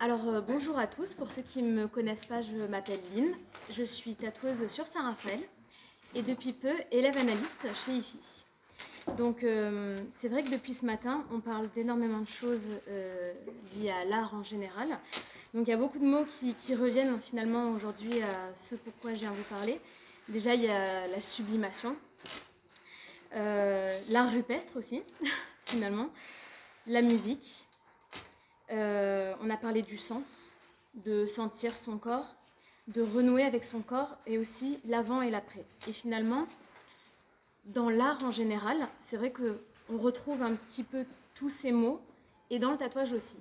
Bonjour à tous, pour ceux qui ne me connaissent pas, je m'appelle Lynn, je suis tatoueuse sur Saint-Raphaël et depuis peu élève analyste chez IFI. C'est vrai que depuis ce matin, on parle d'énormément de choses liées à l'art en général. Donc il y a beaucoup de mots qui reviennent finalement aujourd'hui à ce pourquoi je viens vous parler. Déjà il y a la sublimation, l'art rupestre aussi finalement, la musique. On a parlé du sens, de sentir son corps, de renouer avec son corps et aussi l'avant et l'après. Et finalement, dans l'art en général, c'est vrai qu'on retrouve un petit peu tous ces mots et dans le tatouage aussi.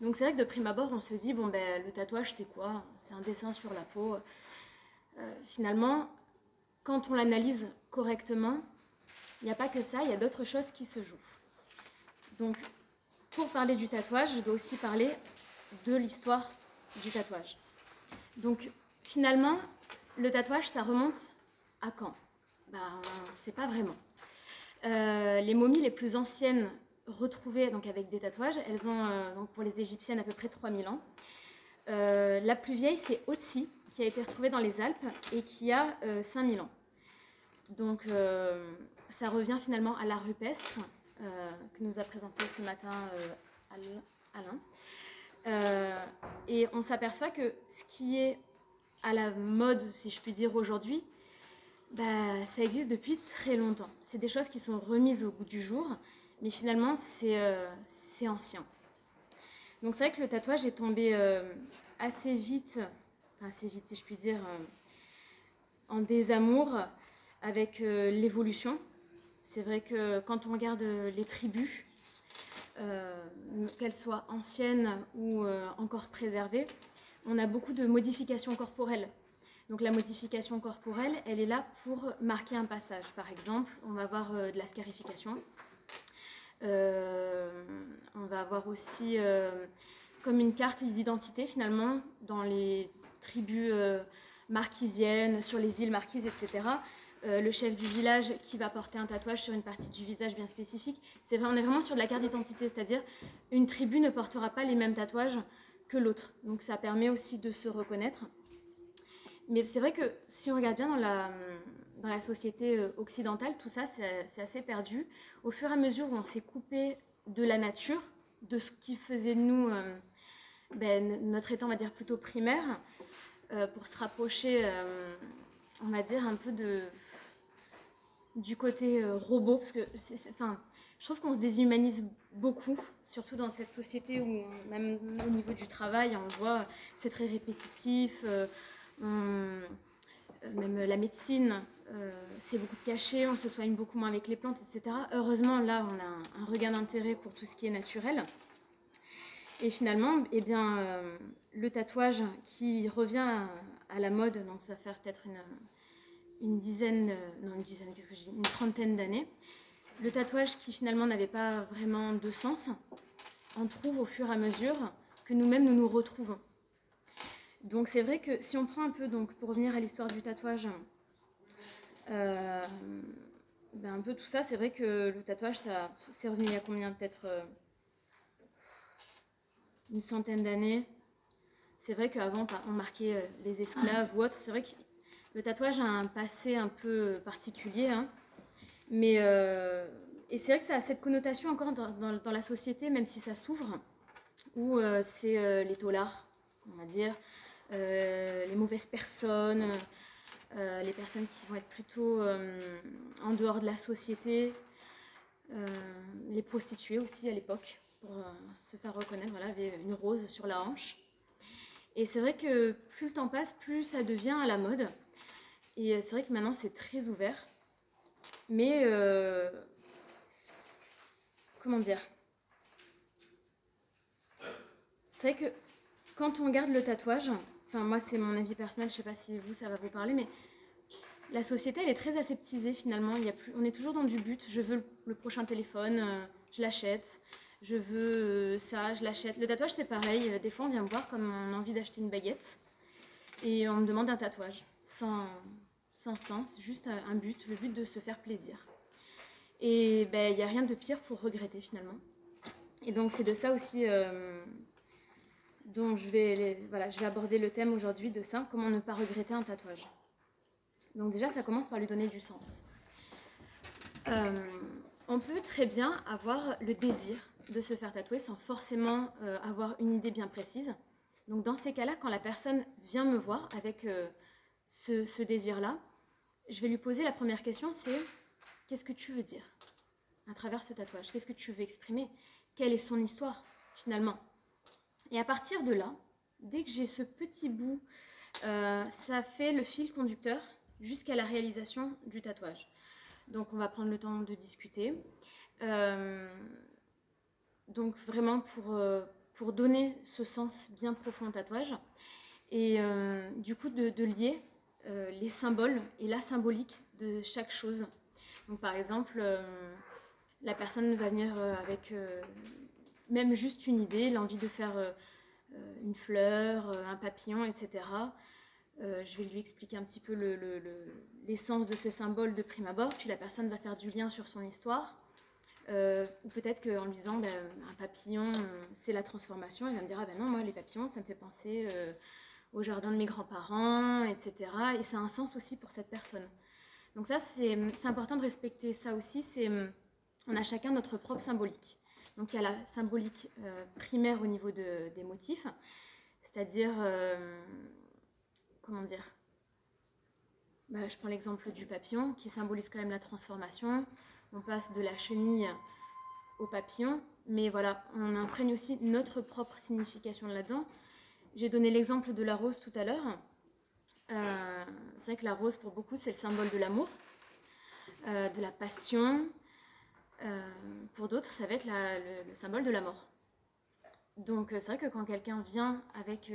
Donc c'est vrai que de prime abord, on se dit, le tatouage c'est quoi? C'est un dessin sur la peau. Finalement, quand on l'analyse correctement, il n'y a pas que ça, il y a d'autres choses qui se jouent. Donc, pour parler du tatouage, je dois aussi parler de l'histoire du tatouage. Donc, finalement, le tatouage, ça remonte à quand? On ne sait pas vraiment. Les momies les plus anciennes retrouvées donc, avec des tatouages, elles ont, donc pour les Égyptiennes, à peu près 3000 ans. La plus vieille, c'est Otzi, qui a été retrouvée dans les Alpes et qui a 5000 ans. Donc, ça revient finalement à l'art rupestre que nous a présenté ce matin Alain. Et on s'aperçoit que ce qui est à la mode, si je puis dire, aujourd'hui, ça existe depuis très longtemps. C'est des choses qui sont remises au goût du jour, mais finalement, c'est ancien. Donc c'est vrai que le tatouage est tombé assez vite si je puis dire, en désamour avec l'évolution. C'est vrai que quand on regarde les tribus, qu'elles soient anciennes ou encore préservées, on a beaucoup de modifications corporelles. Donc la modification corporelle, elle est là pour marquer un passage. Par exemple, on va avoir de la scarification. On va avoir aussi comme une carte d'identité finalement dans les tribus marquisiennes, sur les îles Marquises, etc. Le chef du village qui va porter un tatouage sur une partie du visage bien spécifique. C'est vrai, on est vraiment sur de la carte d'identité, c'est-à-dire une tribu ne portera pas les mêmes tatouages que l'autre. Donc ça permet aussi de se reconnaître. Mais c'est vrai que si on regarde bien dans la société occidentale, tout ça, c'est assez perdu. Au fur et à mesure où on s'est coupé de la nature, de ce qui faisait de nous notre état, on va dire, plutôt primaire, pour se rapprocher, on va dire, un peu du côté robot, parce que je trouve qu'on se déshumanise beaucoup, surtout dans cette société où, même au niveau du travail, on voit, c'est très répétitif. Même la médecine, c'est beaucoup de cachets, on se soigne beaucoup moins avec les plantes, etc. Heureusement, là, on a un regain d'intérêt pour tout ce qui est naturel. Et finalement, le tatouage qui revient à la mode, donc ça va faire peut-être une trentaine d'années, le tatouage qui finalement n'avait pas vraiment de sens, on trouve au fur et à mesure que nous-mêmes nous nous retrouvons. Donc c'est vrai que si on prend un peu, donc, pour revenir à l'histoire du tatouage, un peu tout ça, c'est vrai que le tatouage, ça c'est revenu il y a combien? Peut-être une centaine d'années. C'est vrai qu'avant, on marquait les esclaves ou autres. C'est vrai que le tatouage a un passé un peu particulier, hein. Et c'est vrai que ça a cette connotation encore dans la société, même si ça s'ouvre, où c'est les taulards, on va dire, les mauvaises personnes, les personnes qui vont être plutôt en dehors de la société, les prostituées aussi à l'époque, pour se faire reconnaître, voilà, avait une rose sur la hanche. Et c'est vrai que plus le temps passe, plus ça devient à la mode. Et c'est vrai que maintenant c'est très ouvert. Mais comment dire? C'est vrai que quand on regarde le tatouage, enfin moi c'est mon avis personnel, je sais pas si vous ça va vous parler, mais la société elle est très aseptisée finalement. On est toujours dans du but. Je veux le prochain téléphone, je l'achète. Je veux ça, je l'achète. Le tatouage c'est pareil. Des fois on vient me voir comme on a envie d'acheter une baguette et on me demande un tatouage sans sens, juste un but, le but de se faire plaisir. Et il n'y a rien de pire pour regretter finalement. Et donc c'est de ça aussi Donc je vais aborder le thème aujourd'hui de ça, comment ne pas regretter un tatouage. Donc déjà, ça commence par lui donner du sens. On peut très bien avoir le désir de se faire tatouer sans forcément avoir une idée bien précise. Donc dans ces cas-là, quand la personne vient me voir avec ce désir-là, je vais lui poser la première question, c'est qu'est-ce que tu veux dire à travers ce tatouage? Qu'est-ce que tu veux exprimer? Quelle est son histoire finalement? Et à partir de là, dès que j'ai ce petit bout, ça fait le fil conducteur jusqu'à la réalisation du tatouage. Donc on va prendre le temps de discuter. Donc vraiment pour donner ce sens bien profond au tatouage. Et du coup de lier les symboles et la symbolique de chaque chose. Donc par exemple, la personne va venir avec même juste une idée, l'envie de faire une fleur, un papillon, etc. Je vais lui expliquer un petit peu l'essence de ces symboles de prime abord, puis la personne va faire du lien sur son histoire. Ou peut-être qu'en lui disant un papillon, c'est la transformation, elle va me dire ah ben non, moi les papillons, ça me fait penser au jardin de mes grands-parents, etc. Et ça a un sens aussi pour cette personne. Donc ça, c'est important de respecter ça aussi. On a chacun notre propre symbolique. Donc il y a la symbolique primaire au niveau des motifs, c'est-à-dire, comment dire, je prends l'exemple du papillon qui symbolise quand même la transformation. On passe de la chenille au papillon, mais voilà, on imprègne aussi notre propre signification là-dedans. J'ai donné l'exemple de la rose tout à l'heure. C'est vrai que la rose, pour beaucoup, c'est le symbole de l'amour, de la passion. Pour d'autres, ça va être le symbole de la mort. Donc c'est vrai que quand quelqu'un vient avec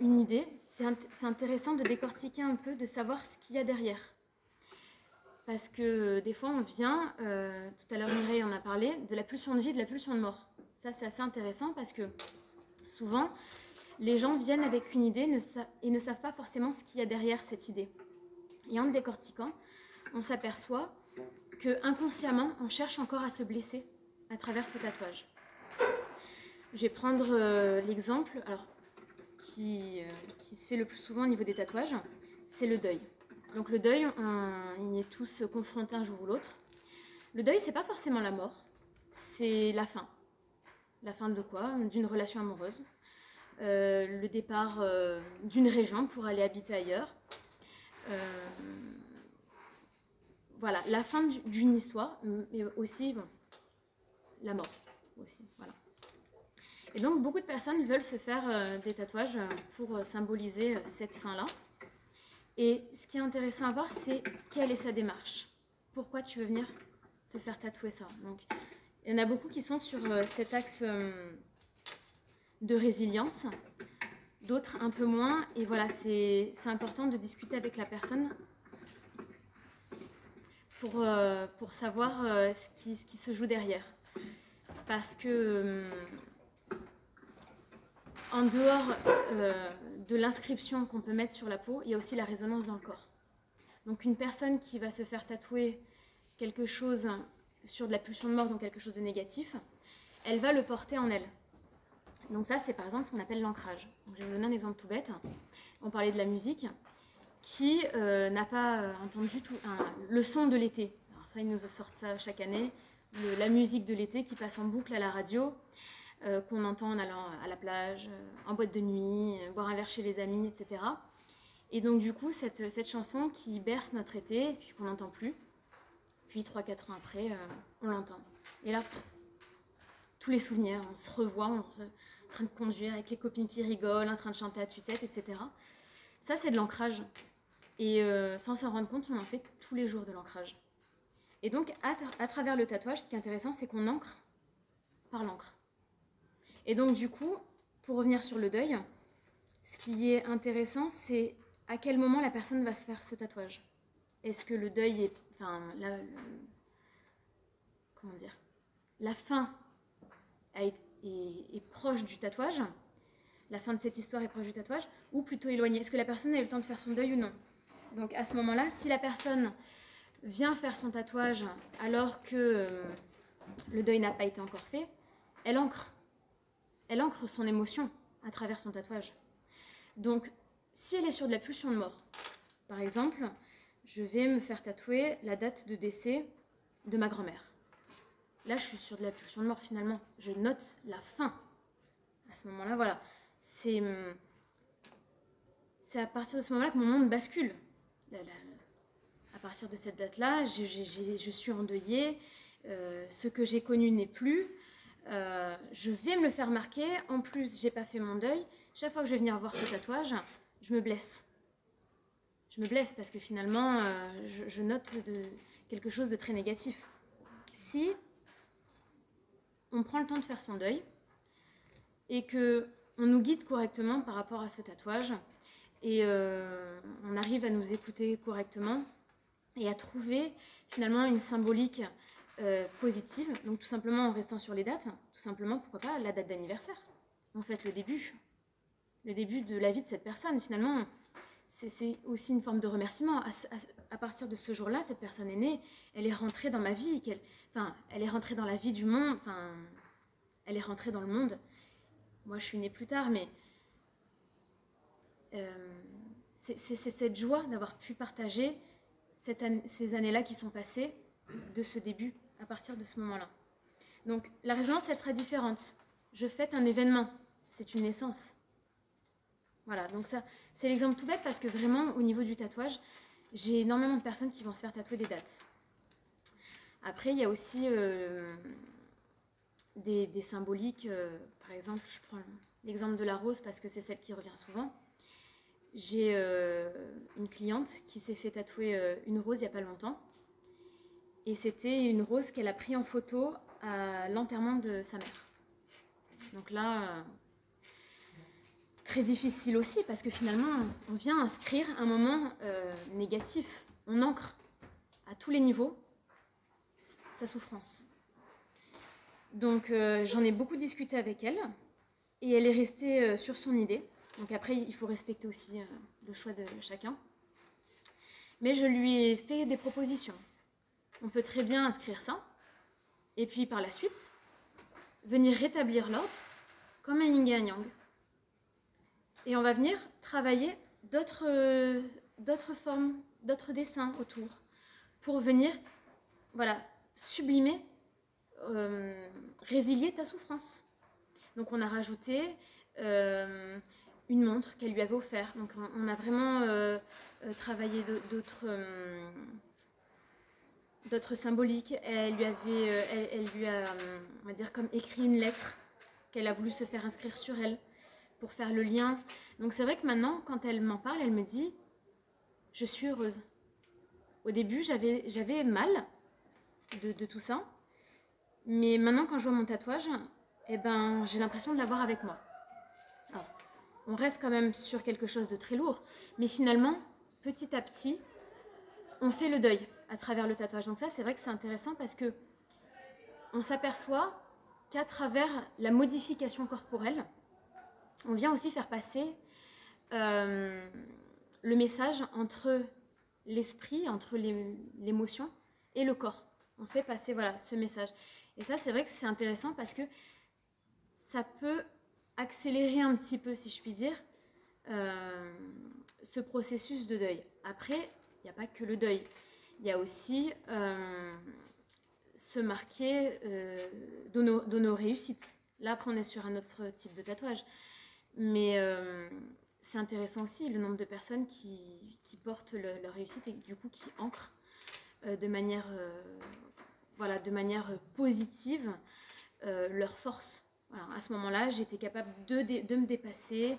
une idée, c'est intéressant de décortiquer un peu, de savoir ce qu'il y a derrière. Parce que des fois, on vient, tout à l'heure Mireille en a parlé, de la pulsion de vie, de la pulsion de mort. Ça, c'est assez intéressant parce que souvent, les gens viennent avec une idée et ne savent pas forcément ce qu'il y a derrière cette idée. Et en décortiquant, on s'aperçoit que inconsciemment, on cherche encore à se blesser à travers ce tatouage. Je vais prendre l'exemple qui se fait le plus souvent au niveau des tatouages, c'est le deuil. Donc le deuil, on y est tous confrontés un jour ou l'autre. Le deuil, c'est pas forcément la mort, c'est la fin. La fin de quoi? D'une relation amoureuse. Le départ d'une région pour aller habiter ailleurs. Voilà, la fin d'une histoire, mais aussi la mort aussi. Voilà. Et donc beaucoup de personnes veulent se faire des tatouages pour symboliser cette fin-là. Et ce qui est intéressant à voir, c'est quelle est sa démarche. Pourquoi tu veux venir te faire tatouer ça? Donc, il y en a beaucoup qui sont sur cet axe de résilience, d'autres un peu moins. Et voilà, c'est important de discuter avec la personne pour savoir ce qui se joue derrière. Parce que en dehors de l'inscription qu'on peut mettre sur la peau, il y a aussi la résonance dans le corps. Donc une personne qui va se faire tatouer quelque chose sur de la pulsion de mort, donc quelque chose de négatif, elle va le porter en elle. Donc ça, c'est par exemple ce qu'on appelle l'ancrage. Je vais vous donner un exemple tout bête. On parlait de la musique. Qui n'a pas entendu le son de l'été? Alors ça, ils nous sortent ça chaque année. La musique de l'été qui passe en boucle à la radio, qu'on entend en allant à la plage, en boîte de nuit, boire un verre chez les amis, etc. Et donc du coup, cette chanson qui berce notre été, puis qu'on n'entend plus, puis 3-4 ans après, on l'entend. Et là, tous les souvenirs, on se revoit, en train de conduire avec les copines qui rigolent, en train de chanter à tue-tête, etc. Ça, c'est de l'ancrage. Et sans s'en rendre compte, on en fait tous les jours de l'ancrage. Et donc, à travers le tatouage, ce qui est intéressant, c'est qu'on ancre par l'encre. Et donc, du coup, pour revenir sur le deuil, ce qui est intéressant, c'est à quel moment la personne va se faire ce tatouage. Est-ce que le deuil est... comment dire? La fin est proche du tatouage, la fin de cette histoire est proche du tatouage, ou plutôt éloignée? Est-ce que la personne a eu le temps de faire son deuil ou non? Donc à ce moment-là, si la personne vient faire son tatouage alors que le deuil n'a pas été encore fait, elle ancre elle ancre son émotion à travers son tatouage. Donc, si elle est sur de la pulsion de mort, par exemple, je vais me faire tatouer la date de décès de ma grand-mère. Là, je suis sur de la pulsion de mort finalement. Je note la fin. À ce moment-là, voilà. C'est à partir de ce moment-là que mon monde bascule. À partir de cette date-là, je suis endeuillée. Ce que j'ai connu n'est plus. Je vais me le faire marquer. En plus, j'ai pas fait mon deuil. Chaque fois que je vais venir voir ce tatouage, je me blesse. Je me blesse parce que finalement, je note quelque chose de très négatif. Si on prend le temps de faire son deuil et que on nous guide correctement par rapport à ce tatouage et on arrive à nous écouter correctement et à trouver finalement une symbolique positive, donc tout simplement en restant sur les dates, tout simplement, pourquoi pas, la date d'anniversaire. En fait, le début de la vie de cette personne, finalement, c'est aussi une forme de remerciement. À partir de ce jour-là, cette personne est née, elle est rentrée dans ma vie, elle est rentrée dans la vie du monde, elle est rentrée dans le monde. Moi, je suis née plus tard, mais c'est cette joie d'avoir pu partager ces années-là qui sont passées de ce début, à partir de ce moment-là. Donc, la résonance, elle sera différente. Je fête un événement, c'est une naissance. Voilà, donc ça, c'est l'exemple tout bête parce que vraiment, au niveau du tatouage, j'ai énormément de personnes qui vont se faire tatouer des dates. Après, il y a aussi des symboliques. Par exemple, je prends l'exemple de la rose parce que c'est celle qui revient souvent. J'ai une cliente qui s'est fait tatouer une rose il n'y a pas longtemps. Et c'était une rose qu'elle a prise en photo à l'enterrement de sa mère. Donc là, très difficile aussi parce que finalement, on vient inscrire un moment négatif. On ancre à tous les niveaux sa souffrance. Donc j'en ai beaucoup discuté avec elle et elle est restée sur son idée. Donc après, il faut respecter aussi le choix de chacun. Mais je lui ai fait des propositions. On peut très bien inscrire ça et puis par la suite, venir rétablir l'ordre comme un yin et un yang. Et on va venir travailler d'autres formes, d'autres dessins autour pour venir, voilà, sublimer, résilier ta souffrance. Donc on a rajouté une montre qu'elle lui avait offerte. Donc on a vraiment travaillé d'autres symboliques. Elle lui a, on va dire, comme écrit une lettre qu'elle a voulu se faire inscrire sur elle pour faire le lien. Donc c'est vrai que maintenant, quand elle m'en parle, elle me dit « Je suis heureuse ». Au début, j'avais mal de tout ça. Mais maintenant, quand je vois mon tatouage, eh ben, j'ai l'impression de l'avoir avec moi. Alors, on reste quand même sur quelque chose de très lourd. Mais finalement, petit à petit, on fait le deuil à travers le tatouage. Donc ça, c'est vrai que c'est intéressant parce que on s'aperçoit qu'à travers la modification corporelle, on vient aussi faire passer le message entre l'esprit, entre l'émotion et le corps. On fait passer, voilà, ce message. Et ça, c'est vrai que c'est intéressant parce que ça peut accélérer un petit peu, si je puis dire, ce processus de deuil. Après, il n'y a pas que le deuil. Il y a aussi se marquer de nos réussites. Là, après, on est sur un autre type de tatouage. Mais c'est intéressant aussi le nombre de personnes qui portent leur réussite et du coup qui ancrent de manière positive leur force. Alors, à ce moment-là, j'étais capable de me dépasser,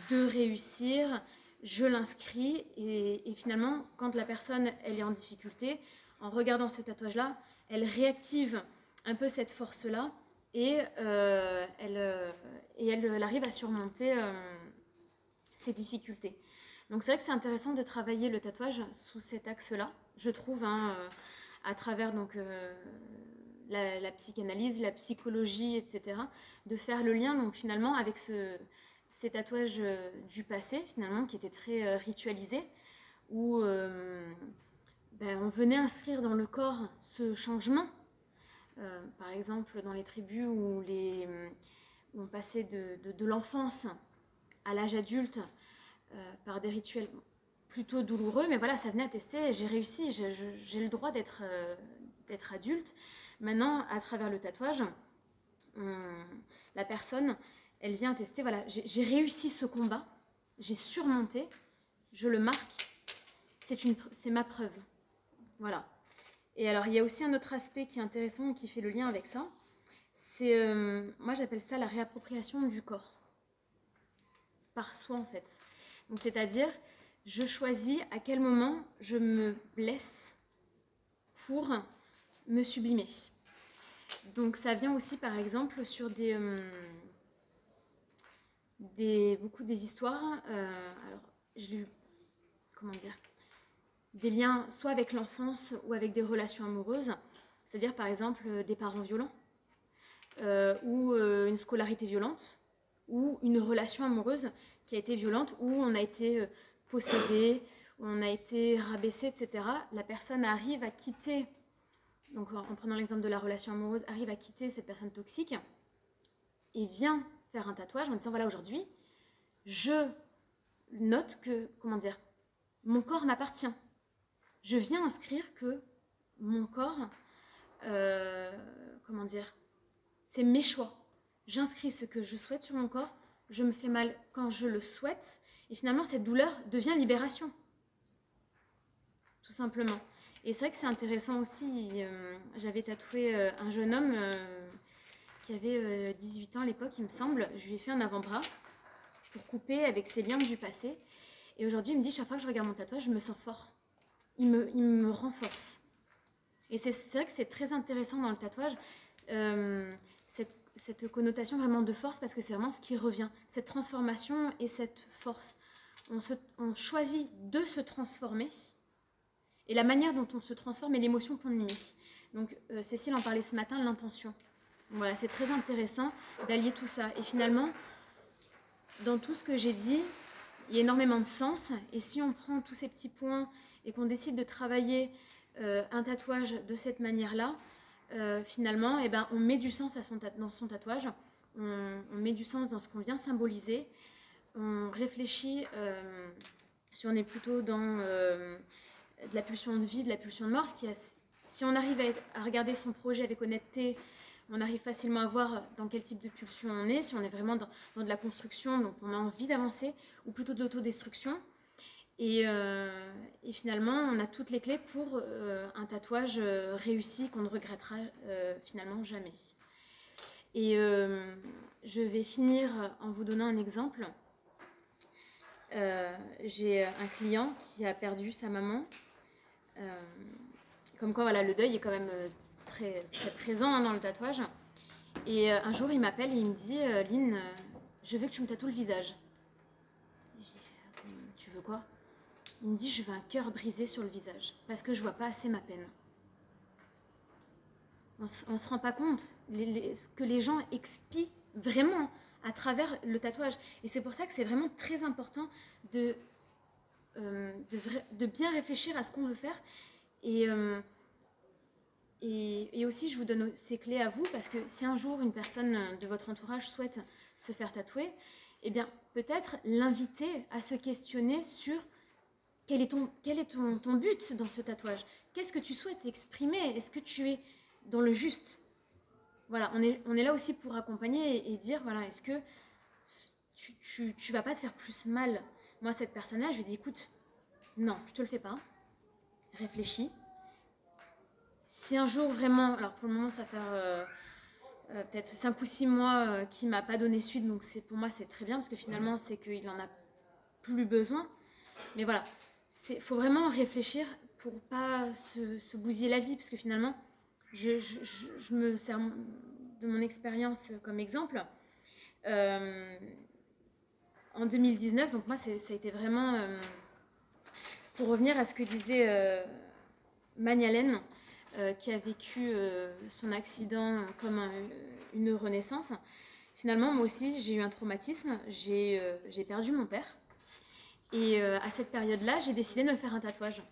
de réussir, je l'inscris et finalement, quand la personne elle est en difficulté, en regardant ce tatouage-là, elle réactive un peu cette force-là et elle arrive à surmonter ses difficultés. Donc c'est vrai que c'est intéressant de travailler le tatouage sous cet axe-là, je trouve, à travers donc, la psychanalyse, la psychologie, etc., de faire le lien donc, finalement avec ces tatouages du passé, finalement, qui étaient très ritualisés, où on venait inscrire dans le corps ce changement. Par exemple, dans les tribus où où on passait de l'enfance à l'âge adulte par des rituels plutôt douloureux, mais voilà, ça venait attester, j'ai réussi, j'ai le droit d'être adulte. Maintenant, à travers le tatouage, la personne, elle vient attester, voilà, j'ai réussi ce combat, j'ai surmonté, je le marque, c'est ma preuve. Voilà. Et alors, il y a aussi un autre aspect qui est intéressant, qui fait le lien avec ça, c'est, moi j'appelle ça la réappropriation du corps, par soi en fait. Donc c'est-à-dire, je choisis à quel moment je me blesse pour me sublimer. Donc ça vient aussi par exemple sur beaucoup des histoires, alors je l'ai eu, comment dire, des liens soit avec l'enfance ou avec des relations amoureuses, c'est-à-dire par exemple des parents violents, ou une scolarité violente, ou une relation amoureuse qui a été violente, où on a été possédé, où on a été rabaissé, etc. La personne arrive à quitter, donc en prenant l'exemple de la relation amoureuse, arrive à quitter cette personne toxique et vient faire un tatouage en disant voilà, aujourd'hui, je note que, comment dire, mon corps m'appartient. Je viens inscrire que mon corps, comment dire, c'est mes choix. J'inscris ce que je souhaite sur mon corps, je me fais mal quand je le souhaite, et finalement cette douleur devient libération. Tout simplement. Et c'est vrai que c'est intéressant aussi, j'avais tatoué un jeune homme qui avait 18 ans à l'époque, il me semble, je lui ai fait un avant-bras pour couper avec ses liens du passé, et aujourd'hui il me dit chaque fois que je regarde mon tatouage, je me sens fort. Il me renforce. Et c'est vrai que c'est très intéressant dans le tatouage, cette connotation vraiment de force, parce que c'est vraiment ce qui revient, cette transformation et cette force. On choisit de se transformer, et la manière dont on se transforme et l'émotion qu'on y met. Donc Cécile en parlait ce matin, l'intention. Voilà, c'est très intéressant d'allier tout ça. Et finalement, dans tout ce que j'ai dit, il y a énormément de sens, et si on prend tous ces petits points et qu'on décide de travailler un tatouage de cette manière-là, finalement, eh ben, on met du sens dans son tatouage, on met du sens dans ce qu'on vient symboliser, on réfléchit si on est plutôt dans de la pulsion de vie, de la pulsion de mort, si on arrive à regarder son projet avec honnêteté, on arrive facilement à voir dans quel type de pulsion on est, si on est vraiment dans de la construction, donc on a envie d'avancer, ou plutôt de l'autodestruction. Et finalement, on a toutes les clés pour un tatouage réussi qu'on ne regrettera finalement jamais. Et je vais finir en vous donnant un exemple. J'ai un client qui a perdu sa maman. Comme quoi, voilà, le deuil est quand même très, très présent dans le tatouage. Et un jour, il m'appelle et il me dit « Lynn, je veux que tu me tatoues le visage. » Je dis « Tu veux quoi ?» Il me dit « Je veux un cœur brisé sur le visage, parce que je vois pas assez ma peine. » On se rend pas compte ce que les gens expient vraiment à travers le tatouage. Et c'est pour ça que c'est vraiment très important de bien réfléchir à ce qu'on veut faire. Et aussi, je vous donne ces clés à vous, parce que si un jour une personne de votre entourage souhaite se faire tatouer, eh bien peut-être l'inviter à se questionner sur quel est ton but dans ce tatouage. Qu'est-ce que tu souhaites exprimer? Est-ce que tu es dans le juste? Voilà, on est là aussi pour accompagner et dire, voilà, est-ce que tu vas pas te faire plus mal? Moi, cette personne-là, je lui dis, écoute, non, je te le fais pas. Réfléchis. Si un jour vraiment, alors pour le moment ça fait peut-être 5 ou 6 mois qu'il ne m'a pas donné suite, donc pour moi c'est très bien, parce que finalement c'est qu'il n'en a plus besoin. Mais voilà, il faut vraiment réfléchir pour ne pas se bousiller la vie, parce que finalement, je me sers de mon expérience comme exemple. En 2019, donc moi ça a été vraiment, pour revenir à ce que disait Magnalène, qui a vécu son accident comme une renaissance. Finalement, moi aussi, j'ai eu un traumatisme. J'ai perdu mon père. Et à cette période-là, j'ai décidé de me faire un tatouage.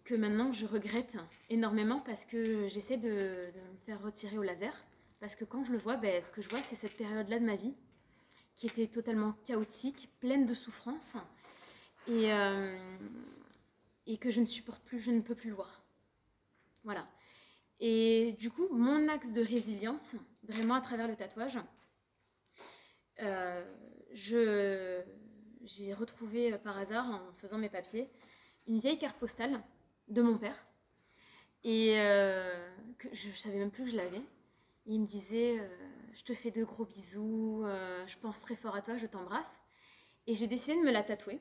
Que maintenant, je regrette énormément, parce que j'essaie de me faire retirer au laser. parce que quand je le vois, ce que je vois, c'est cette période-là de ma vie qui était totalement chaotique, pleine de souffrance, et, et que je ne supporte plus, je ne peux plus le voir. Voilà. Et du coup, mon axe de résilience, vraiment à travers le tatouage, j'ai retrouvé par hasard, en faisant mes papiers, une vieille carte postale de mon père, et que je ne savais même plus que je l'avais. Il me disait je te fais de gros bisous, je pense très fort à toi, je t'embrasse. Et j'ai décidé de me la tatouer,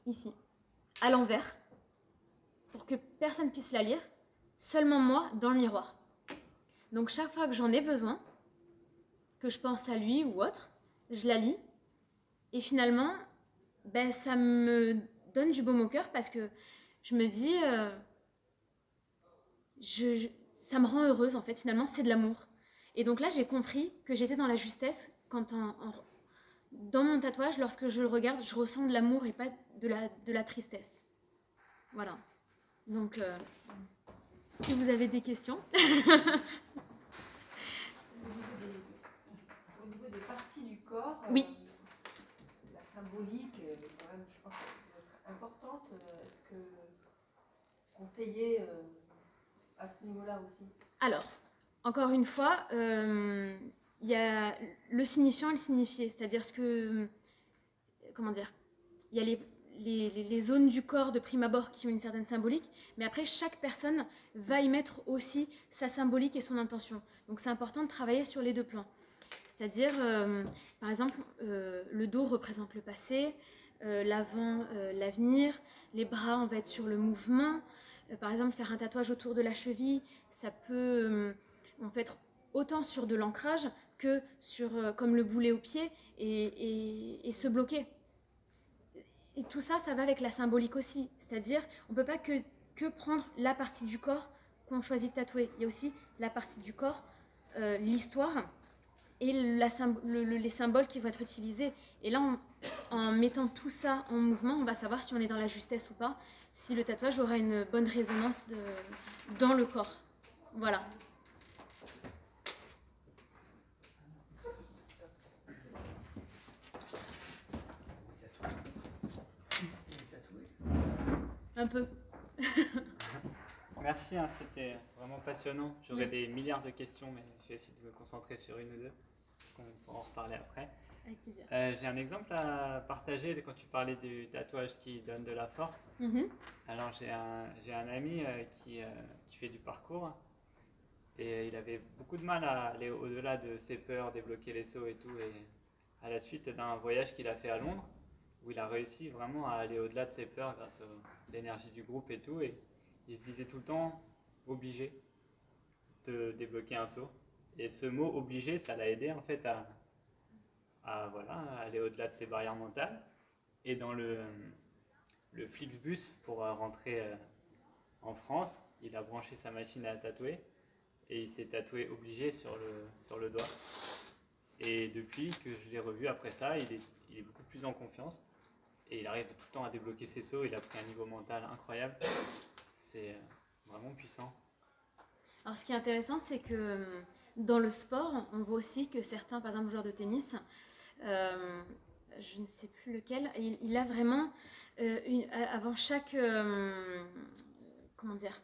ici, à l'envers, pour que personne puisse la lire, seulement moi, dans le miroir. Donc chaque fois que j'en ai besoin, que je pense à lui ou autre, je la lis. Et finalement, ça me donne du baume au cœur parce que je me dis, ça me rend heureuse en fait, finalement, c'est de l'amour. Et donc là, j'ai compris que j'étais dans la justesse quand dans mon tatouage, lorsque je le regarde, je ressens de l'amour et pas de la tristesse. Voilà. Donc, si vous avez des questions. Au niveau des parties du corps, oui. La symbolique, quand même, je pense qu'elle peut être importante. Est-ce que conseiller à ce niveau-là aussi? Alors, encore une fois, il y a le signifiant et le signifié. C'est-à-dire ce que... Comment dire? Il y a les zones du corps de prime abord qui ont une certaine symbolique, mais après, chaque personne va y mettre aussi sa symbolique et son intention. Donc, c'est important de travailler sur les deux plans. C'est-à-dire, par exemple, le dos représente le passé, l'avant, l'avenir, les bras, on va être sur le mouvement. Par exemple, faire un tatouage autour de la cheville, ça peut, on peut être autant sur de l'ancrage que sur, comme le boulet au pied, et se bloquer. Et tout ça, ça va avec la symbolique aussi. C'est-à-dire, on ne peut pas que prendre la partie du corps qu'on choisit de tatouer. Il y a aussi la partie du corps, l'histoire, et les symboles qui vont être utilisés. Et là, en mettant tout ça en mouvement, on va savoir si on est dans la justesse ou pas, si le tatouage aura une bonne résonance dans le corps. Voilà. Un peu. Merci, hein, c'était vraiment passionnant. J'aurais des milliards de questions, mais je vais essayer de me concentrer sur une ou deux. On pourra en reparler après. Avec plaisir. J'ai un exemple à partager quand tu parlais du tatouage qui donne de la force. Alors j'ai un ami qui fait du parcours et il avait beaucoup de mal à aller au-delà de ses peurs, débloquer les sauts et tout. Et à la suite d'un voyage qu'il a fait à Londres, où il a réussi vraiment à aller au-delà de ses peurs grâce à l'énergie du groupe et tout. Et il se disait tout le temps obligé de débloquer un saut. Et ce mot obligé, ça l'a aidé en fait à aller au-delà de ses barrières mentales. Et dans le Flixbus pour rentrer en France, il a branché sa machine à tatouer et il s'est tatoué obligé sur le doigt. Et depuis que je l'ai revu après ça, il est beaucoup plus en confiance et il arrive tout le temps à débloquer ses sauts. Il a pris un niveau mental incroyable. C'est vraiment puissant. Alors, ce qui est intéressant, c'est que dans le sport, on voit aussi que certains, par exemple, joueurs de tennis, je ne sais plus lequel, il a vraiment, avant chaque, comment dire,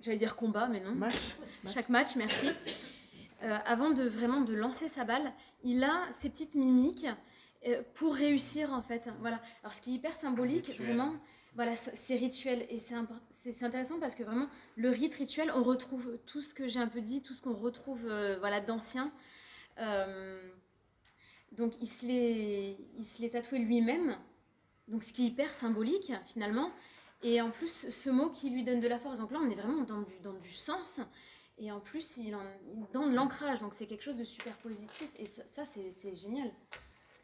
j'allais dire combat, mais non. Chaque match, merci. Avant de lancer sa balle, il a ces petites mimiques pour réussir, en fait. Voilà. Alors, ce qui est hyper symbolique, vraiment... Voilà, c'est rituel et c'est intéressant parce que vraiment le rite rituel, on retrouve tout ce que j'ai un peu dit, tout ce qu'on retrouve d'ancien. Donc il se l'est tatoué lui-même, donc ce qui est hyper symbolique finalement. Et en plus ce mot qui lui donne de la force, donc là on est vraiment dans du sens. Et en plus il donne l'ancrage, donc c'est quelque chose de super positif et ça c'est génial.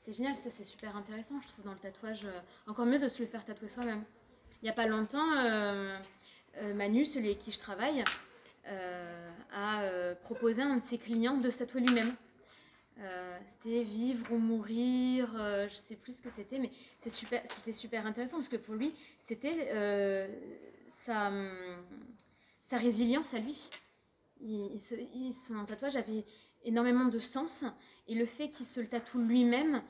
C'est génial, ça c'est super intéressant je trouve dans le tatouage, encore mieux de se le faire tatouer soi-même. Il n'y a pas longtemps, Manu, celui avec qui je travaille, a proposé à un de ses clients de se tatouer lui-même. C'était vivre ou mourir, je ne sais plus ce que c'était, mais c'était super intéressant parce que pour lui, c'était sa résilience à lui. son tatouage avait énormément de sens, et le fait qu'il se le tatoue lui-même,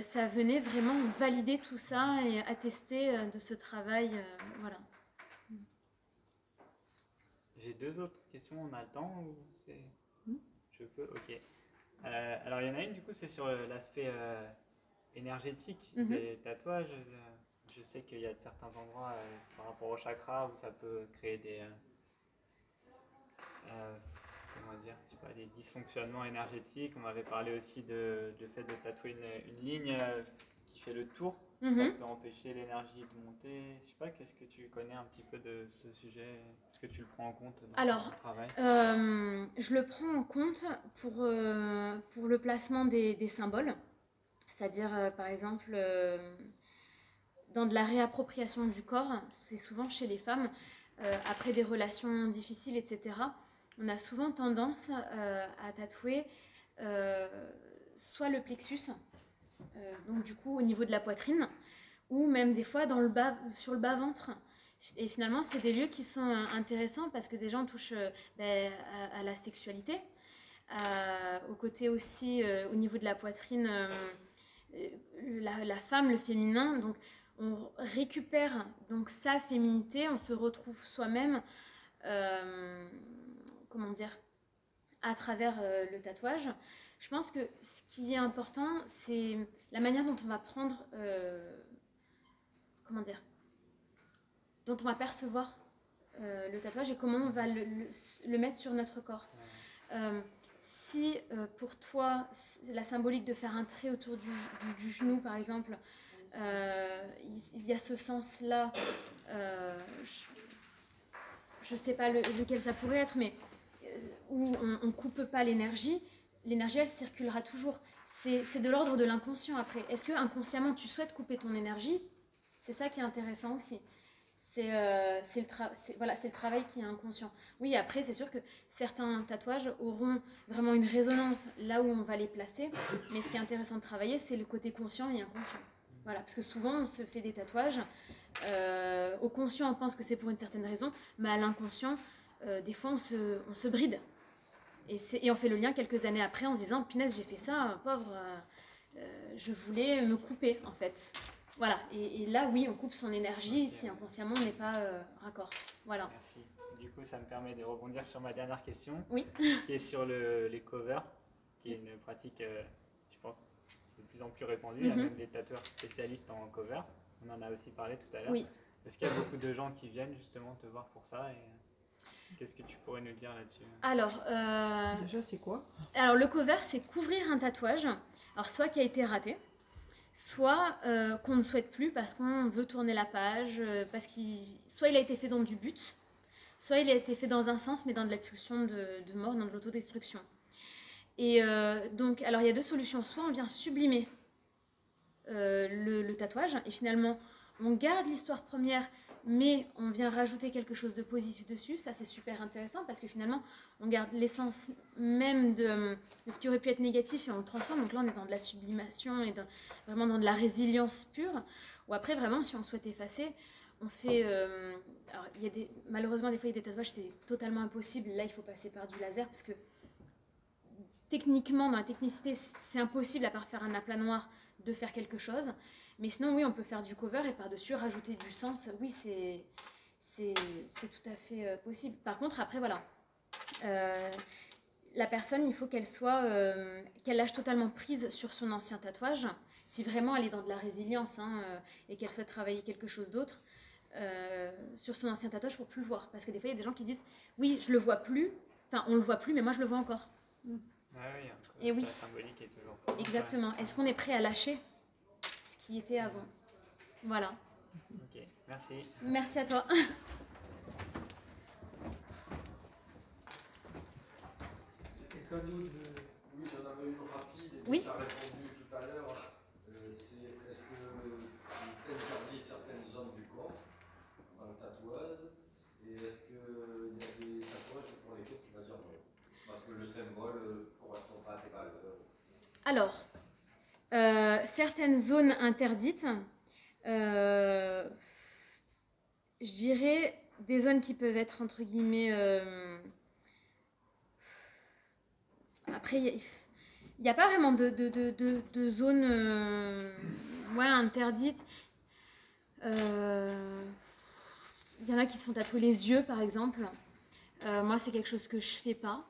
ça venait vraiment valider tout ça et attester de ce travail. Voilà. J'ai 2 autres questions, on a le temps ou c'est... Je peux, ok. Alors il y en a une, du coup, c'est sur l'aspect énergétique des tatouages. Je sais qu'il y a certains endroits par rapport au chakra où ça peut créer des... comment dire, je sais pas, des dysfonctionnements énergétiques. On m'avait parlé aussi du fait de tatouer une ligne qui fait le tour. Ça peut empêcher l'énergie de monter. Je sais pas, qu'est-ce que tu connais un petit peu de ce sujet? Est-ce que tu le prends en compte dans ton travail? Je le prends en compte pour le placement des symboles. C'est-à-dire, par exemple, dans de la réappropriation du corps, c'est souvent chez les femmes, après des relations difficiles, etc., on a souvent tendance à tatouer soit le plexus, donc du coup au niveau de la poitrine, ou même des fois sur le bas-ventre. Et finalement, c'est des lieux qui sont intéressants parce que déjà on touche à la sexualité, au côté aussi au niveau de la poitrine, la femme, le féminin. Donc on récupère donc sa féminité, on se retrouve soi-même, comment dire, à travers le tatouage. Je pense que ce qui est important, c'est la manière dont on va prendre, comment dire, dont on va percevoir le tatouage et comment on va le mettre sur notre corps. Si pour toi, la symbolique de faire un trait autour du genou, par exemple, il y a ce sens-là, je ne sais pas lequel ça pourrait être, mais où on ne coupe pas l'énergie, elle circulera toujours. C'est de l'ordre de l'inconscient après. Est-ce que inconsciemment tu souhaites couper ton énergie? C'est ça qui est intéressant aussi. C'est le travail qui est inconscient. Oui, après, c'est sûr que certains tatouages auront vraiment une résonance là où on va les placer, mais ce qui est intéressant de travailler, c'est le côté conscient et inconscient. Voilà, parce que souvent, on se fait des tatouages. Au conscient, on pense que c'est pour une certaine raison, mais à l'inconscient, des fois, on se bride. Et on fait le lien quelques années après en se disant, punaise, j'ai fait ça, pauvre, je voulais me couper, en fait. Voilà, et là, oui, on coupe son énergie si inconsciemment on n'est pas raccord. Voilà. Merci. Du coup, ça me permet de rebondir sur ma dernière question, oui. qui est sur les covers, qui est une pratique, je pense, de plus en plus répandue. Il y a même des tatoueurs spécialistes en cover. On en a aussi parlé tout à l'heure. Oui. Est-ce qu'il y a beaucoup de gens qui viennent justement te voir pour ça et qu'est-ce que tu pourrais nous dire là-dessus? Alors, déjà, c'est quoi? Alors, le cover, c'est couvrir un tatouage, alors soit qui a été raté, soit qu'on ne souhaite plus parce qu'on veut tourner la page, parce soit il a été fait dans du but, soit il a été fait dans un sens, mais dans de la pulsion de mort, dans de l'autodestruction. Et donc, alors il y a 2 solutions. Soit on vient sublimer le tatouage, et finalement, on garde l'histoire première, mais on vient rajouter quelque chose de positif dessus. Ça, c'est super intéressant parce que finalement, on garde l'essence même de ce qui aurait pu être négatif et on le transforme. Donc là, on est dans de la sublimation et vraiment dans de la résilience pure. Ou après, vraiment, si on souhaite effacer, on fait... alors, malheureusement, des fois, il y a des tatouages, c'est totalement impossible. Là, il faut passer par du laser parce que techniquement, dans la technicité, c'est impossible, à part faire un aplat noir, de faire quelque chose. Mais sinon, oui, on peut faire du cover et par-dessus rajouter du sens. Oui, c'est tout à fait possible. Par contre, après, voilà, la personne, il faut qu'elle lâche totalement prise sur son ancien tatouage. Si vraiment elle est dans de la résilience et qu'elle souhaite travailler quelque chose d'autre, sur son ancien tatouage pour plus le voir. Parce que des fois, il y a des gens qui disent, oui, je le vois plus, enfin, on le voit plus, mais moi, je le vois encore. Ah oui, et oui. La symbolique est toujours... Exactement. Est-ce qu'on est prêt à lâcher ce qui était avant? Voilà. Ok, merci. Merci à toi. Quelqu'un d'autre? Oui, j'en avais une rapide. Et oui. Tu as répondu tout à l'heure. Est-ce que tu interdis certaines zones du corps dans le tatouage? Et est-ce qu'il y a des tatouages pour lesquels tu vas dire non? Parce que le symbole ne correspond pas à tes valeurs. Alors, certaines zones interdites, je dirais des zones qui peuvent être entre guillemets après, il n'y a pas vraiment de zone interdite. Il y en a qui se font tatouer les yeux, par exemple. Moi, c'est quelque chose que je fais pas.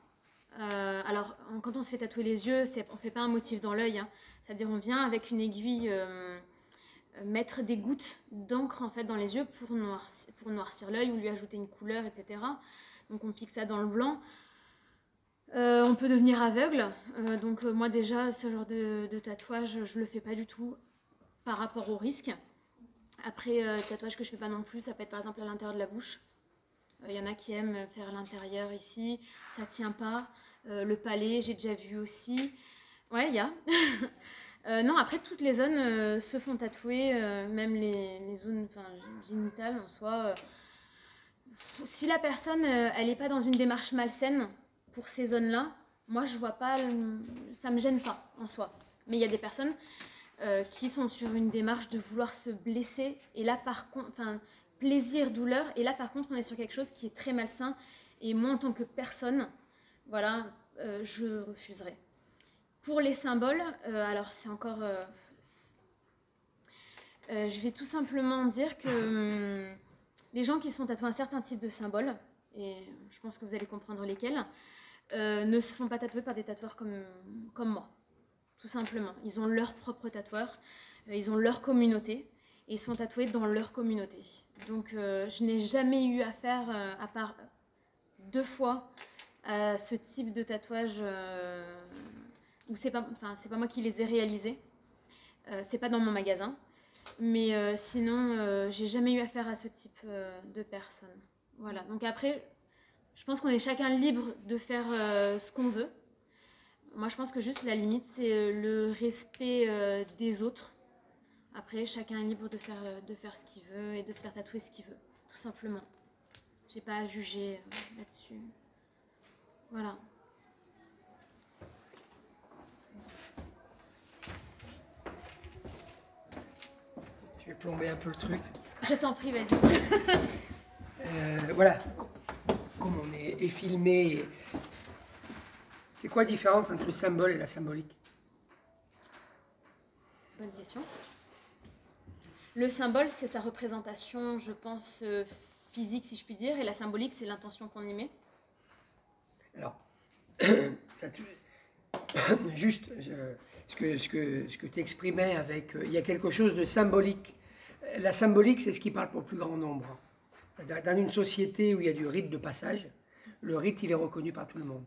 Alors, quand on se fait tatouer les yeux, on fait pas un motif dans l'œil. Hein. C'est-à-dire, on vient avec une aiguille mettre des gouttes d'encre en fait dans les yeux pour noircir l'œil ou lui ajouter une couleur, etc. Donc, on pique ça dans le blanc. On peut devenir aveugle. Donc, moi, déjà, ce genre de tatouage, je le fais pas du tout par rapport au risque. Après, tatouage que je fais pas non plus, ça peut être par exemple à l'intérieur de la bouche. Il y en a qui aiment faire l'intérieur ici, ça tient pas. Le palais, j'ai déjà vu aussi. Ouais, il y a. Non, après, toutes les zones se font tatouer, même les zones génitales en soi. Si la personne, elle n'est pas dans une démarche malsaine pour ces zones-là, moi, je vois pas, ça me gêne pas en soi. Mais il y a des personnes qui sont sur une démarche de vouloir se blesser, et là, par contre, plaisir, douleur, et là, par contre, on est sur quelque chose qui est très malsain, et moi, en tant que personne, voilà, je refuserais. Pour les symboles, alors c'est encore... je vais tout simplement dire que les gens qui se font tatouer un certain type de symboles, et je pense que vous allez comprendre lesquels, ne se font pas tatouer par des tatoueurs comme moi, tout simplement. Ils ont leur propre tatoueur, ils ont leur communauté, et ils se font tatouer dans leur communauté. Donc je n'ai jamais eu affaire, à part 2 fois, à ce type de tatouage où c'est pas moi qui les ai réalisés, c'est pas dans mon magasin, mais sinon j'ai jamais eu affaire à ce type de personnes. Voilà, donc après je pense qu'on est chacun libre de faire ce qu'on veut. Moi je pense que juste la limite c'est le respect des autres. Après chacun est libre de faire ce qu'il veut et de se faire tatouer ce qu'il veut, tout simplement. J'ai pas à juger là-dessus. Voilà. Je vais plomber un peu le truc. Je t'en prie, vas-y. Voilà, comme on est filmé, c'est quoi la différence entre le symbole et la symbolique? Bonne question. Le symbole, c'est sa représentation, je pense, physique, si je puis dire, et la symbolique, c'est l'intention qu'on y met. Alors, juste ce que tu exprimais avec... il y a quelque chose de symbolique. La symbolique, c'est ce qui parle pour le plus grand nombre. Dans une société où il y a du rite de passage, le rite, il est reconnu par tout le monde.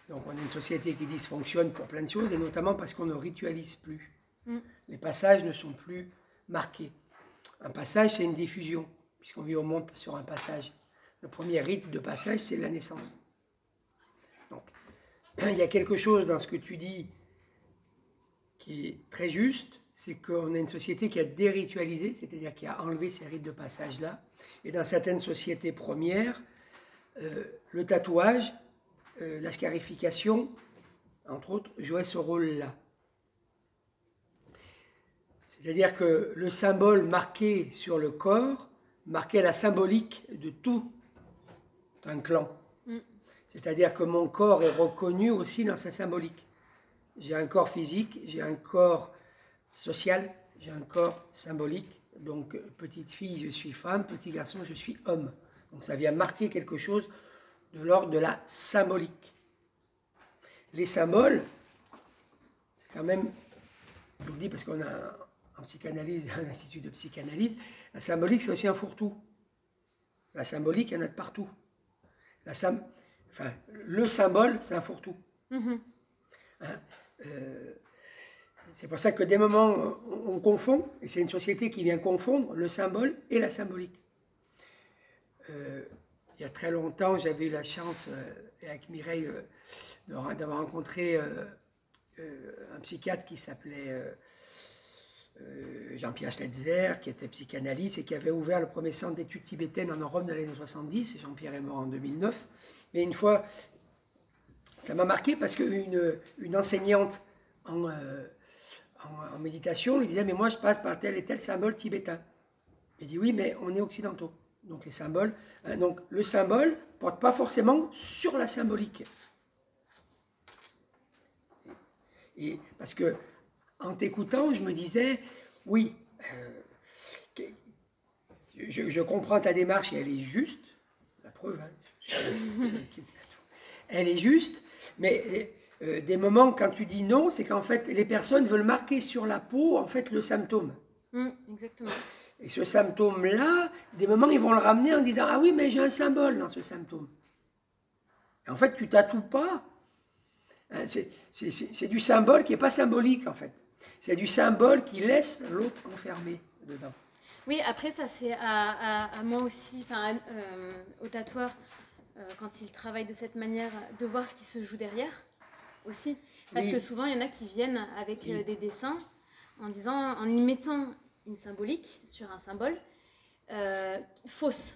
Donc on a une société qui dysfonctionne pour plein de choses, et notamment parce qu'on ne ritualise plus. Les passages ne sont plus marqués. Un passage, c'est une diffusion, puisqu'on vit au monde sur un passage. Le premier rite de passage, c'est la naissance. Donc, il y a quelque chose dans ce que tu dis qui est très juste, c'est qu'on a une société qui a déritualisé, c'est-à-dire qui a enlevé ces rites de passage-là. Et dans certaines sociétés premières, le tatouage, la scarification, entre autres, jouait ce rôle-là. C'est-à-dire que le symbole marqué sur le corps marquait la symbolique de tout un clan. C'est-à-dire que mon corps est reconnu aussi dans sa symbolique. J'ai un corps physique, j'ai un corps social, j'ai un corps symbolique. Donc, petite fille, je suis femme, petit garçon, je suis homme. Donc, ça vient marquer quelque chose de l'ordre de la symbolique. Les symboles, c'est quand même, je vous le dis parce qu'on a en psychanalyse, un institut de psychanalyse, la symbolique, c'est aussi un fourre-tout. La symbolique, il y en a de partout. Le symbole, c'est un fourre-tout. C'est pour ça que des moments, on confond, et c'est une société qui vient confondre le symbole et la symbolique. Il y a très longtemps, j'avais eu la chance, avec Mireille, d'avoir rencontré un psychiatre qui s'appelait Jean-Pierre Schletzer, qui était psychanalyste et qui avait ouvert le premier centre d'études tibétaines en Europe dans les années 70. Jean-Pierre est mort en 2009. Mais une fois, ça m'a marqué parce qu'une enseignante en méditation lui disait « Mais moi, je passe par tel et tel symbole tibétain. » Il dit « Oui, mais on est occidentaux. » Donc les symboles, donc le symbole ne porte pas forcément sur la symbolique. Et parce que en t'écoutant, je me disais, oui, je comprends ta démarche et elle est juste. La preuve, hein, elle est juste, mais des moments quand tu dis non, c'est qu'en fait les personnes veulent marquer sur la peau en fait le symptôme. Exactement. Et ce symptôme-là, des moments ils vont le ramener en disant ah oui mais j'ai un symbole dans ce symptôme. Et en fait tu tatoues pas. Hein, c'est du symbole qui n'est pas symbolique en fait. C'est du symbole qui laisse l'autre enfermé dedans. Oui, après ça c'est à moi aussi, au tatoueur, quand il travaille de cette manière, de voir ce qui se joue derrière aussi. Parce que souvent il y en a qui viennent avec des dessins en y mettant une symbolique sur un symbole fausse.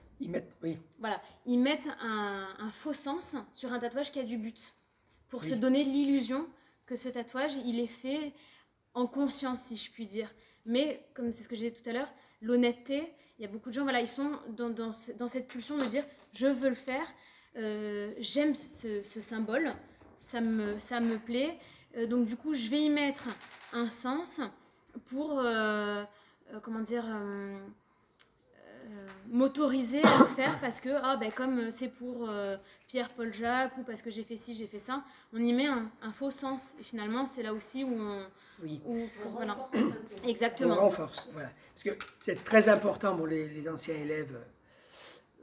Voilà, ils mettent un faux sens sur un tatouage qui a du but pour se donner l'illusion que ce tatouage il est fait en conscience, si je puis dire. Mais comme c'est ce que j'ai dit tout à l'heure, l'honnêteté, il y a beaucoup de gens, voilà, ils sont dans cette pulsion de dire je veux le faire, j'aime ce symbole, ça me plaît, donc du coup je vais y mettre un sens pour m'autoriser à le faire parce que comme c'est pour Pierre, Paul, Jacques ou parce que j'ai fait ci, j'ai fait ça, on y met un faux sens et finalement c'est là aussi où on renforce. Exactement. On renforce, voilà. Parce que c'est très important pour les anciens élèves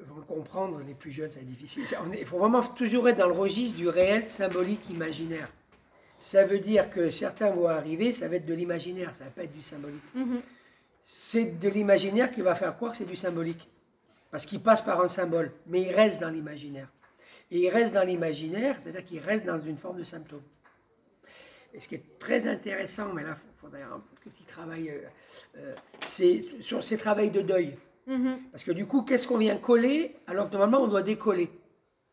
vont le comprendre, les plus jeunes c'est difficile. Il faut vraiment toujours être dans le registre du réel, symbolique, imaginaire. Ça veut dire que certains vont arriver, ça va être de l'imaginaire, ça va pas être du symbolique. C'est de l'imaginaire qui va faire croire que c'est du symbolique. Parce qu'il passe par un symbole, mais il reste dans l'imaginaire. Et il reste dans l'imaginaire, c'est-à-dire qu'il reste dans une forme de symptôme. Et ce qui est très intéressant, mais là, il faudrait un petit travail, c'est sur ces travails de deuil. Parce que du coup, qu'est-ce qu'on vient coller alors que normalement on doit décoller?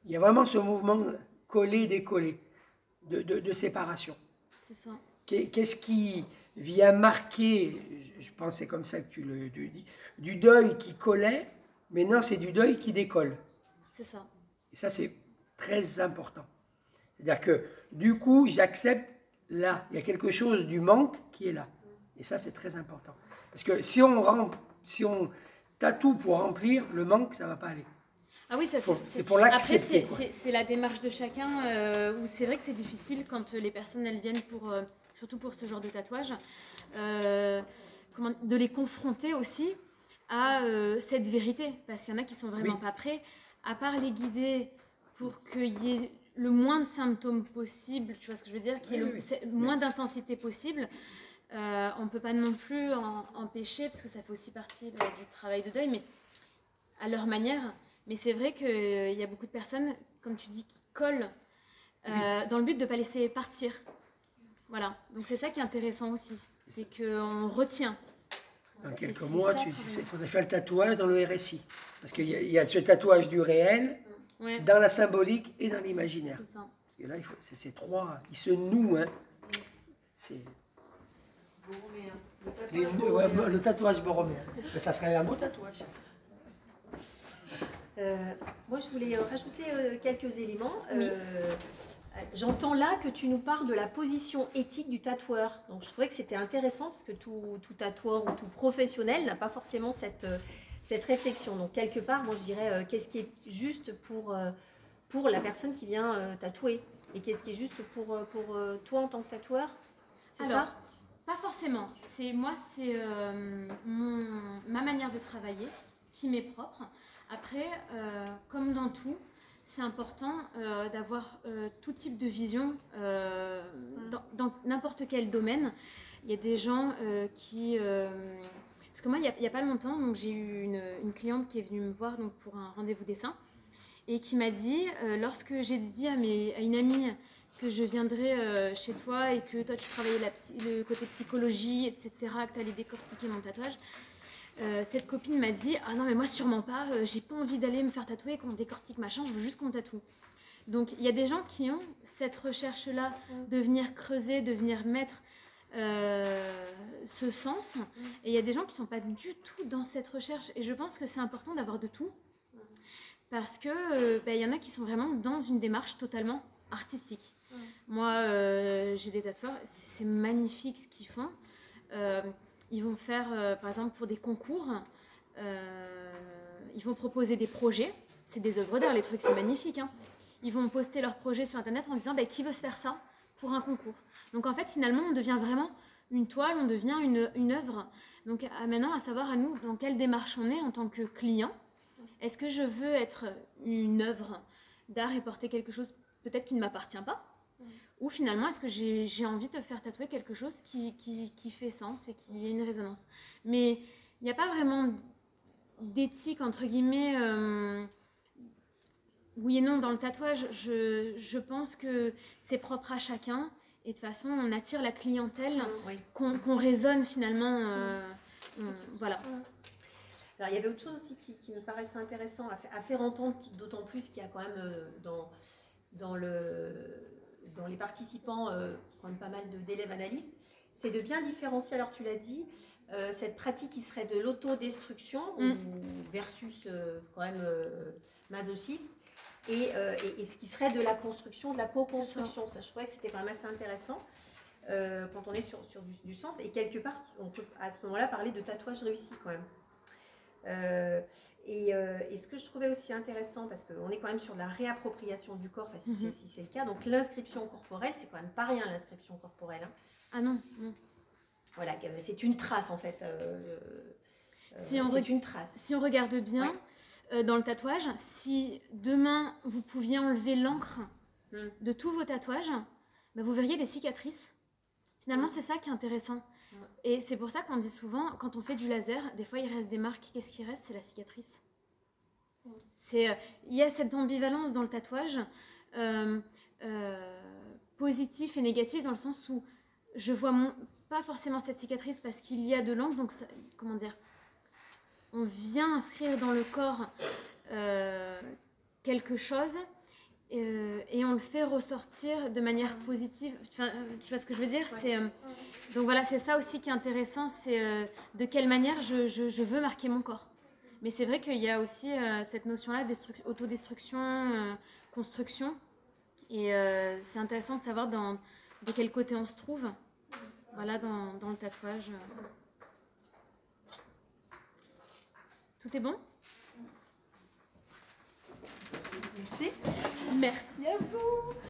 Il y a vraiment ce mouvement coller-décoller de séparation. C'est ça. Qu'est-ce qui vient marquer, je pense que c'est comme ça que tu le dis, du deuil qui collait, mais non, c'est du deuil qui décolle. C'est ça. Et ça, c'est très important. C'est-à-dire que du coup, j'accepte là, il y a quelque chose du manque qui est là. Et ça, c'est très important. Parce que si on tatoue pour remplir, le manque, ça ne va pas aller. Ah oui, ça c'est pour l'accepter. Après, c'est la démarche de chacun, où c'est vrai que c'est difficile quand les personnes elles viennent surtout pour ce genre de tatouage, de les confronter aussi à cette vérité. Parce qu'il y en a qui sont vraiment pas prêts, à part les guider pour qu'il y ait le moins de symptômes possible, tu vois ce que je veux dire, qu'il y ait le moins d'intensité possible. On ne peut pas non plus empêcher, parce que ça fait aussi partie du travail de deuil, mais à leur manière. Mais c'est vrai qu'il y a beaucoup de personnes, comme tu dis, qui collent dans le but de ne pas laisser partir. Voilà, donc c'est ça qui est intéressant aussi, c'est qu'on retient. Dans quelques mois, il faudrait faire le tatouage dans le RSI. Parce qu'il y a ce tatouage du réel, dans la symbolique et dans l'imaginaire. Parce que là, c'est trois, ils se nouent. Hein. C'est... Le tatouage borroméen. Mais ça serait un beau tatouage. Moi, je voulais rajouter quelques éléments. J'entends là que tu nous parles de la position éthique du tatoueur. Donc, je trouvais que c'était intéressant parce que tout tatoueur ou tout professionnel n'a pas forcément cette réflexion. Donc, quelque part, moi, je dirais qu'est-ce qui est juste pour la personne qui vient tatouer et qu'est-ce qui est juste pour toi en tant que tatoueur. C'est ça ? Pas forcément. C'est ma manière de travailler qui m'est propre. Après, comme dans tout, c'est important d'avoir tout type de vision dans n'importe quel domaine. Il y a des gens qui... parce que moi, il n'y a pas longtemps, donc, j'ai eu une cliente qui est venue me voir donc, pour un rendez-vous dessin et qui m'a dit, lorsque j'ai dit à une amie que je viendrais chez toi et que toi, tu travaillais le côté psychologie, etc., que tu allais décortiquer mon tatouage, cette copine m'a dit « Ah non, mais moi, sûrement pas, j'ai pas envie d'aller me faire tatouer, qu'on décortique machin, je veux juste qu'on tatoue. » Donc, il y a des gens qui ont cette recherche-là de venir creuser, de venir mettre ce sens. Et il y a des gens qui sont pas du tout dans cette recherche. Et je pense que c'est important d'avoir de tout. Parce que y en a qui sont vraiment dans une démarche totalement artistique. Moi, j'ai des tatoueurs, c'est magnifique ce qu'ils font. Ils vont faire, par exemple, pour des concours, ils vont proposer des projets. C'est des œuvres d'art, les trucs, c'est magnifique. Hein. Ils vont poster leurs projets sur Internet en disant qui veut se faire ça pour un concours. Donc en fait, finalement, on devient vraiment une toile, on devient une œuvre. Donc maintenant, à savoir à nous dans quelle démarche on est en tant que client. Est-ce que je veux être une œuvre d'art et porter quelque chose peut-être qui ne m'appartient pas? Ou finalement, est-ce que j'ai envie de faire tatouer quelque chose qui fait sens et qui a une résonance? Mais il n'y a pas vraiment d'éthique, entre guillemets, oui et non dans le tatouage. Je pense que c'est propre à chacun. Et de toute façon, on attire la clientèle, qu'on raisonne finalement. Voilà. Alors, il y avait autre chose aussi qui me paraissait intéressant à faire entendre, d'autant plus qu'il y a quand même dans les participants quand même pas mal d'élèves analystes, c'est de bien différencier, alors tu l'as dit, cette pratique qui serait de l'autodestruction versus quand même masochiste, et ce qui serait de la construction, de la co-construction. Ça, je trouvais que c'était quand même assez intéressant quand on est sur du sens, et quelque part, on peut à ce moment-là parler de tatouage réussi quand même. Et ce que je trouvais aussi intéressant, parce qu'on est quand même sur la réappropriation du corps, si c'est le cas, donc l'inscription corporelle, c'est quand même pas rien l'inscription corporelle. Hein. Ah non, non. Voilà, c'est une trace en fait. C'est une trace. Si on regarde bien dans le tatouage, si demain vous pouviez enlever l'encre de tous vos tatouages, vous verriez des cicatrices. Finalement, c'est ça qui est intéressant. Et c'est pour ça qu'on dit souvent, quand on fait du laser, des fois il reste des marques. Qu'est-ce qui reste? C'est la cicatrice. Il y a cette ambivalence dans le tatouage, positif et négatif, dans le sens où je vois pas forcément cette cicatrice parce qu'il y a de l'encre. Donc, comment dire, on vient inscrire dans le corps quelque chose et on le fait ressortir de manière positive. Enfin, tu vois ce que je veux dire? Donc voilà, c'est ça aussi qui est intéressant, c'est de quelle manière je veux marquer mon corps. Mais c'est vrai qu'il y a aussi cette notion-là, autodestruction, construction. Et c'est intéressant de savoir de quel côté on se trouve, voilà, dans le tatouage. Tout est bon? Merci. Merci à vous.